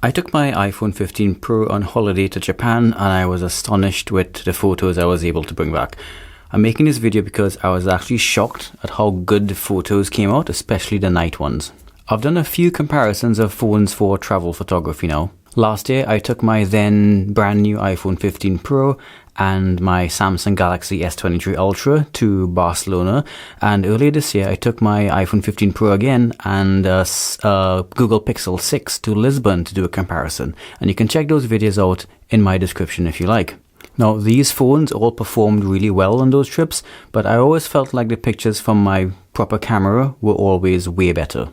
I took my iPhone 15 Pro on holiday to Japan and I was astonished with the photos I was able to bring back. I'm making this video because I was actually shocked at how good the photos came out, especially the night ones. I've done a few comparisons of phones for travel photography now. Last year I took my then brand new iPhone 15 Pro and my Samsung Galaxy S23 Ultra to Barcelona, and earlier this year I took my iPhone 15 Pro again and Google Pixel 6 to Lisbon to do a comparison, and you can check those videos out in my description if you like. Now, these phones all performed really well on those trips, but I always felt like the pictures from my proper camera were always way better.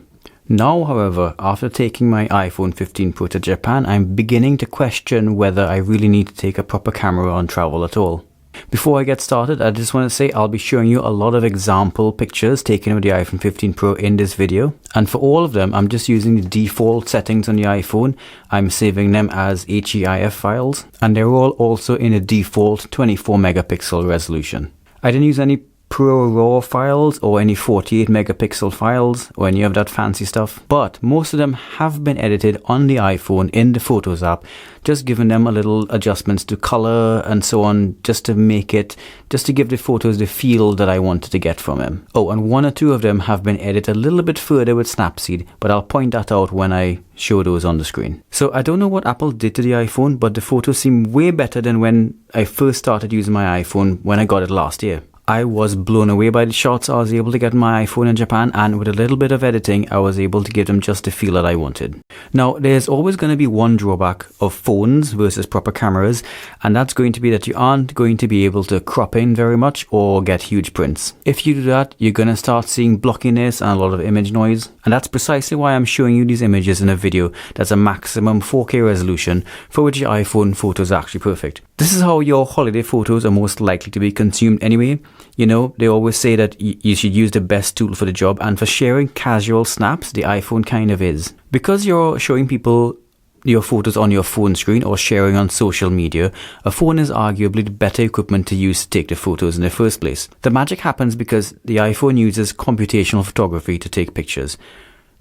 Now, however, after taking my iPhone 15 Pro to Japan, I'm beginning to question whether I really need to take a proper camera on travel at all. Before I get started, I just want to say I'll be showing you a lot of example pictures taken with the iPhone 15 Pro in this video. And for all of them, I'm just using the default settings on the iPhone. I'm saving them as HEIF files, and they're all also in a default 24 megapixel resolution. I didn't use any Pro RAW files or any 48 megapixel files or any of that fancy stuff, but most of them have been edited on the iPhone in the Photos app, just giving them a little adjustments to color and so on, just to give the photos the feel that I wanted to get from them. Oh, and one or two of them have been edited a little bit further with Snapseed, but I'll point that out when I show those on the screen. So I don't know what Apple did to the iPhone, but the photos seem way better than when I first started using my iPhone when I got it last year. I was blown away by the shots I was able to get my iPhone in Japan, and with a little bit of editing I was able to give them just the feel that I wanted. Now, there's always going to be one drawback of phones versus proper cameras, and that's going to be that you aren't going to be able to crop in very much or get huge prints. If you do that, you're going to start seeing blockiness and a lot of image noise, and that's precisely why I'm showing you these images in a video that's a maximum 4K resolution, for which your iPhone photos are actually perfect. This is how your holiday photos are most likely to be consumed anyway. You know, they always say that you should use the best tool for the job, and for sharing casual snaps, the iPhone kind of is. Because you're showing people your photos on your phone screen or sharing on social media, a phone is arguably the better equipment to use to take the photos in the first place. The magic happens because the iPhone uses computational photography to take pictures.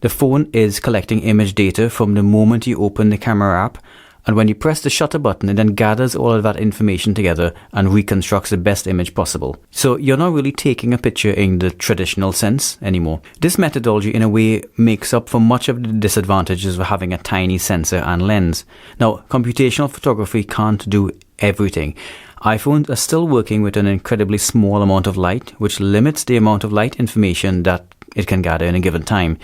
The phone is collecting image data from the moment you open the camera app, and when you press the shutter button, it then gathers all of that information together and reconstructs the best image possible. So you're not really taking a picture in the traditional sense anymore. This methodology in a way makes up for much of the disadvantages of having a tiny sensor and lens. Now, computational photography can't do everything. iPhones are still working with an incredibly small amount of light, which limits the amount of light information that it can gather in a given time.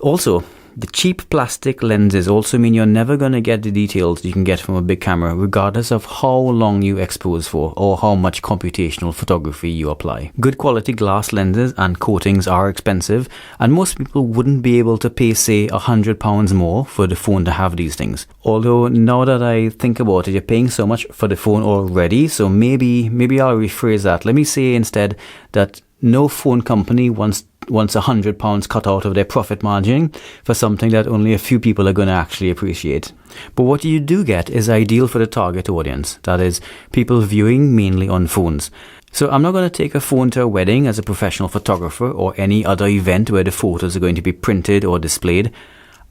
Also, the cheap plastic lenses also mean you're never going to get the details you can get from a big camera, regardless of how long you expose for or how much computational photography you apply. Good quality glass lenses and coatings are expensive, and most people wouldn't be able to pay, say, £100 more for the phone to have these things. Although, now that I think about it, you're paying so much for the phone already, so maybe I'll rephrase that. Let me say instead that no phone company wants £100 cut out of their profit margin for something that only a few people are going to actually appreciate. But what you do get is ideal for the target audience, that is, people viewing mainly on phones. So I'm not going to take a phone to a wedding as a professional photographer or any other event where the photos are going to be printed or displayed.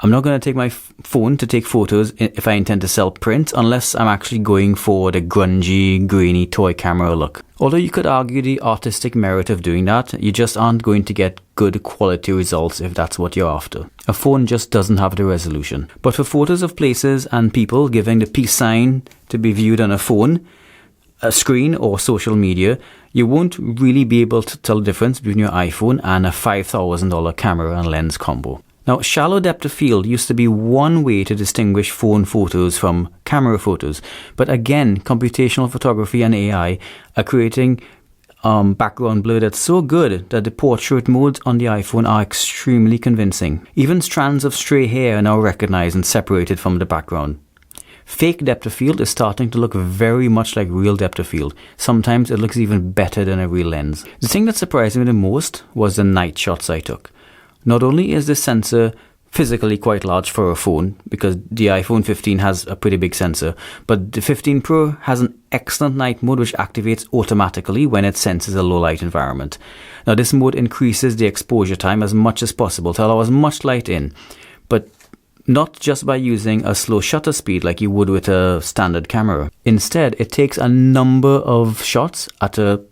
I'm not going to take my phone to take photos if I intend to sell prints, unless I'm actually going for the grungy, grainy toy camera look. Although you could argue the artistic merit of doing that, you just aren't going to get good quality results if that's what you're after. A phone just doesn't have the resolution. But for photos of places and people giving the peace sign to be viewed on a phone, a screen or social media, you won't really be able to tell the difference between your iPhone and a $5,000 camera and lens combo. Now, shallow depth of field used to be one way to distinguish phone photos from camera photos, but again, computational photography and AI are creating background blur that's so good that the portrait modes on the iPhone are extremely convincing. Even strands of stray hair are now recognized and separated from the background. Fake depth of field is starting to look very much like real depth of field. Sometimes it looks even better than a real lens. The thing that surprised me the most was the night shots I took. Not only is this sensor physically quite large for a phone, because the iPhone 15 has a pretty big sensor, but the 15 Pro has an excellent night mode which activates automatically when it senses a low light environment. Now, this mode increases the exposure time as much as possible to allow as much light in, but not just by using a slow shutter speed like you would with a standard camera. Instead, it takes a number of shots at a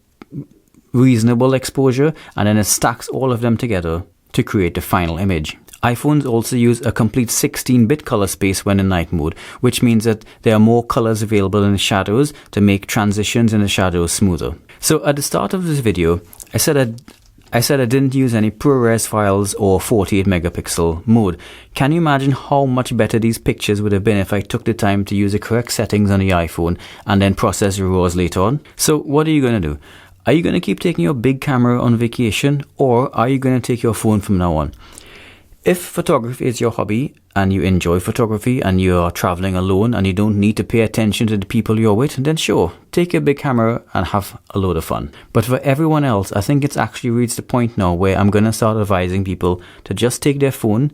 reasonable exposure, and then it stacks all of them together to create the final image. iPhones also use a complete 16-bit color space when in night mode, which means that there are more colors available in the shadows to make transitions in the shadows smoother. So at the start of this video, I said I didn't use any ProRes files or 48 megapixel mode. Can you imagine how much better these pictures would have been if I took the time to use the correct settings on the iPhone and then process the RAWs later on? So what are you going to do? Are you going to keep taking your big camera on vacation, or are you going to take your phone from now on? If photography is your hobby and you enjoy photography and you are traveling alone and you don't need to pay attention to the people you're with, then sure, take your big camera and have a load of fun. But for everyone else, I think it's actually reached the point now where I'm going to start advising people to just take their phone,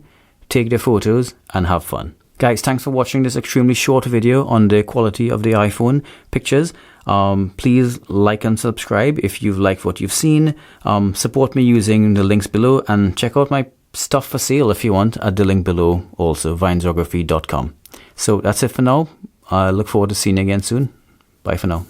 take their photos and have fun. Guys, thanks for watching this extremely short video on the quality of the iPhone pictures. Please like and subscribe if you've liked what you've seen. Support me using the links below, and check out my stuff for sale if you want at the link below, also vinesography.com. So that's it for now. I look forward to seeing you again soon. Bye for now.